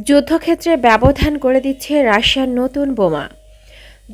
যুদ্ধক্ষেত্রে ব্যবধান করে দিচ্ছে রাশিয়ার নতুন বোমা।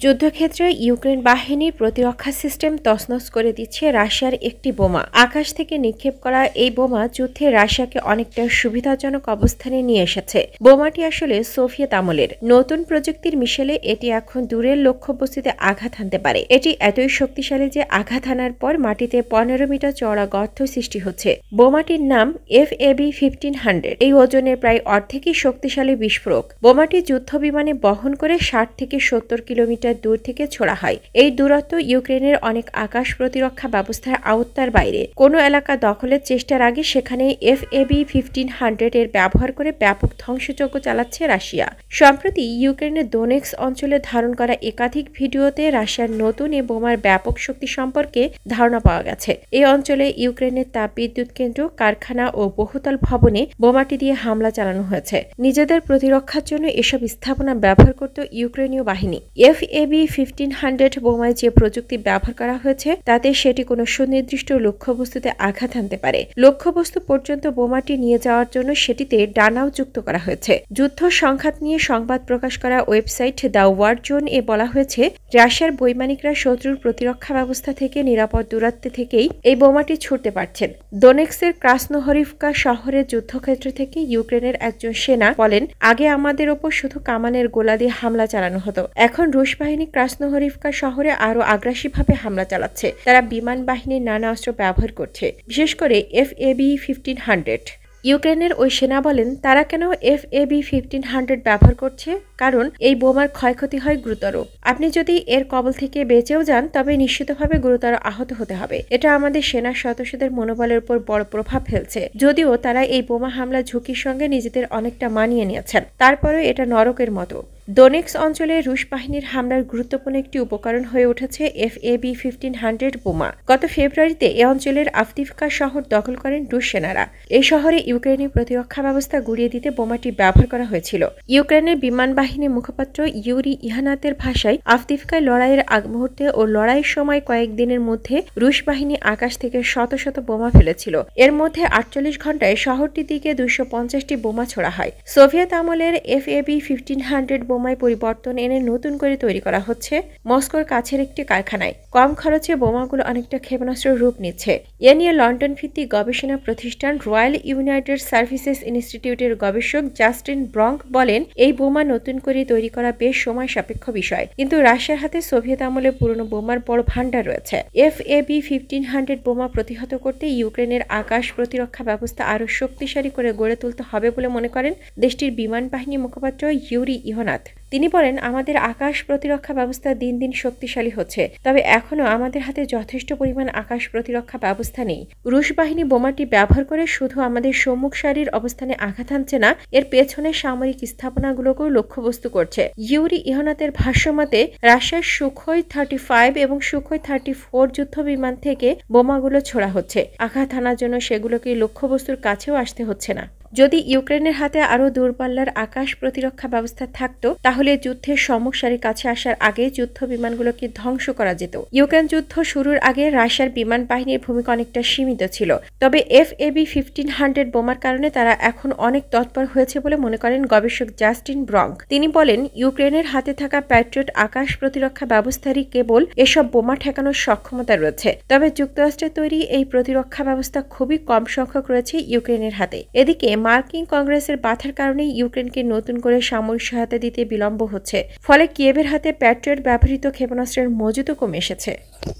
যুদ্ধক্ষেত্রে ইউক্রেন বাহিনীর প্রতিরক্ষা সিস্টেম তছনছ করে দিচ্ছে রাশিয়ার একটি বোমা। আকাশ থেকে নিক্ষেপ করা এই বোমা যুদ্ধে রাশিয়াকে অনেকটা সুবিধাজনক অবস্থানে নিয়ে এসেছে। বোমাটি আসলে সোভিয়েত আমলের নতুন প্রযুক্তির মিশেলে এটি এখন দূরের লক্ষ্যবস্তুতে আঘাত হানতে পারে। এটি এতই শক্তিশালী যে আঘাত হানার পর মাটিতে 15 মিটার চওড়া গর্ত সৃষ্টি হচ্ছে। বোমাটির নাম FAB-1500। এই ওজনের প্রায় অর্ধেকই শক্তিশালী বিস্ফোরক। বোমাটি যুদ্ধ বিমানে বহন করে 60 থেকে 70 কিলোমিটার দূর থেকে ছোড়া হয়। এই দূরত্ব ইউক্রেনের অনেক আকাশ প্রতিরক্ষা ব্যবস্থার আওতার বাইরে। কোনো এলাকা দখলের চেষ্টার আগে সেখানে FAB-1500 এর ব্যবহার করে ব্যাপক ধ্বংসযজ্ঞ চালাচ্ছে রাশিয়া। সম্প্রতি ইউক্রেনের দোনেক্স অঞ্চলে ধারণ করা একাধিক ভিডিওতে রাশিয়ার নতুন এ বোমার ব্যাপক শক্তি সম্পর্কে ধারণা পাওয়া গেছে। এই অঞ্চলে ইউক্রেনের তাপবিদ্যুৎ কেন্দ্র, কারখানা ও বহুতল ভবনে বোমাটি দিয়ে হামলা চালানো হয়েছে। নিজেদের প্রতিরক্ষার জন্য এসব স্থাপনা ব্যবহার করত ইউক্রেনীয় বাহিনী। FAB-1500 বোমায় যে প্রযুক্তি ব্যবহার করা হয়েছে তাতে সেটি কোনো সুনির্দিষ্ট লক্ষ্যবস্তুতে আঘাত হানতে পারে। লক্ষ্যবস্তু পর্যন্ত বোমাটি নিয়ে যাওয়ার জন্য সেটিতে ডানাও যুক্ত করা হয়েছে। যুদ্ধ সংঘাত নিয়ে সংবাদ প্রকাশ করা ওয়েবসাইট দ্য ওয়ার জোন এ বলা হয়েছে, রাশিয়ার বৈমানিকরা শত্রুর প্রতিরক্ষা ব্যবস্থা থেকে নিরাপদ দূরত্বে থেকেই এই বোমাটি ছুড়তে পারছেন। দোনেক্সের ক্রাসনোহরিভকা শহরের যুদ্ধক্ষেত্র থেকে ইউক্রেনের একজন সেনা বলেন, আগে আমাদের ওপর শুধু কামানের গোলা দিয়ে হামলা চালানো হতো, এখন রুশ বাহিনী ক্রাসনোহরিভকা শহরে আরও আগ্রাসীভাবে হামলা চালাচ্ছে। তারা বিমান বাহিনীর নানা অস্ত্র ব্যবহার করছে, বিশেষ করে FAB-1500। ইউক্রেনের ওই সেনা বলেন, তারা কেন FAB-1500 ব্যবহার করছে? কারণ এই বোমার ক্ষয়ক্ষতি হয় গুরুতর। আপনি যদি এর কবল থেকে বেঁচেও যান তবে নিশ্চিতভাবে গুরুতর আহত হতে হবে। এটা আমাদের সেনা সদস্যদের মনোবলের উপর বড় প্রভাব ফেলছে। যদিও তারা এই বোমা হামলা ঝুঁকির সঙ্গে নিজেদের অনেকটা মানিয়ে নিয়েছেন, তারপরেও এটা নরকের মতো। দোনেক্স অঞ্চলে রুশ বাহিনীর হামলার গুরুত্বপূর্ণ একটি উপকরণ হয়ে উঠেছে FAB-1500 বোমা। গত ফেব্রুয়ারিতে এ অঞ্চলের আফদিভকা শহর দখল করেন রুশ সেনারা। এই শহরে ইউক্রেনের প্রতিরক্ষা ব্যবস্থা গুড়িয়ে দিতে বোমাটি ব্যবহার করা হয়েছিল। ইউক্রেনের বিমান বাহিনীর মুখপাত্র ইউরি ইহানাতের ভাষায়, আফদিভকায় লড়াইয়ের আগ মুহূর্তে ও লড়াইয়ের সময় কয়েকদিনের মধ্যে রুশ বাহিনী আকাশ থেকে শত শত বোমা ফেলেছিল। এর মধ্যে 48 ঘন্টায় শহরটির দিকে 250টি বোমা ছোড়া হয়। সোভিয়েত আমলের FAB-1500 বোমায় পরিবর্তন এনে নতুন করে তৈরি করা হচ্ছে মস্কোর কাছের একটি কারখানায়। কম খরচে বোমাগুলো অনেকটা ক্ষেপণাস্ত্রের রূপ নিচ্ছে। এ নিয়ে লন্ডন ভিত্তিক গবেষণা প্রতিষ্ঠান রয়্যাল ইউনাইটেড সার্ভিসেস ইনস্টিটিউটের গবেষক জাস্টিন ব্রঙ্ক বলেন, এই বোমা নতুন করে তৈরি করা বেশ সময় সাপেক্ষ বিষয়, কিন্তু রাশিয়ার হাতে সোভিয়েত আমলের পুরনো বোমার বড় ভান্ডার রয়েছে। FAB-1500 বোমা প্রতিহত করতে ইউক্রেনের আকাশ প্রতিরক্ষা ব্যবস্থা আরও শক্তিশালী করে গড়ে তুলতে হবে বলে মনে করেন দেশটির বিমান বাহিনী মুখপাত্র ইউরি ইহানাত। তিনি বলেন, আমাদের আকাশ প্রতিরক্ষা ব্যবস্থা দিন দিন শক্তিশালী হচ্ছে, তবে এখনও আমাদের হাতে যথেষ্ট পরিমাণ আকাশ প্রতিরক্ষা ব্যবস্থা নেই। রুশ বাহিনী বোমাটি ব্যবহার করে শুধু আমাদের সম্মুখ সারির অবস্থানে আঘাত হানছে না, এর পেছনে সামরিক স্থাপনাগুলোকেও লক্ষ্যবস্তু করছে। ইউরি ইহানাতের ভাষ্যমতে, রাশিয়ার সুখোই 35 এবং সুখোই 34 যুদ্ধ বিমান থেকে বোমাগুলো ছোড়া হচ্ছে। আঘাত হানার জন্য সেগুলোকে লক্ষ্যবস্তুর কাছেও আসতে হচ্ছে না। যদি ইউক্রেনের হাতে আরও দূরপাল্লার আকাশ প্রতিরক্ষা ব্যবস্থা থাকত তাহলে যুদ্ধের সম্মুখ সারির কাছে আসার আগে যুদ্ধ বিমানগুলোকে ধ্বংস করা যেত। ইউক্রেন যুদ্ধ শুরুর আগে রাশিয়ার বিমান বাহিনীর ভূমিকা অনেকটা সীমিত ছিল, তবে FAB-1500 বোমার কারণে তারা এখন অনেক তৎপর হয়েছে বলে মনে করেন গবেষক জাস্টিন ব্রঙ্ক। তিনি বলেন, ইউক্রেনের হাতে থাকা প্যাট্রিয়ট আকাশ প্রতিরক্ষা ব্যবস্থারই কেবল এসব বোমা ঠেকানোর সক্ষমতা রয়েছে, তবে যুক্তরাষ্ট্রের তৈরি এই প্রতিরক্ষা ব্যবস্থা খুবই কম সংখ্যক রয়েছে ইউক্রেনের হাতে। এদিকে মার্কিন কংগ্রেসের বাধার কারণে ইউক্রেনকে নতুন করে সামরিক সহায়তা দিতে বিলম্ব হচ্ছে, ফলে কিয়েভের হাতে প্যাট্রিয়ট ব্যবহৃত ক্ষেপণাস্ত্রের মজুতও কমে এসেছে।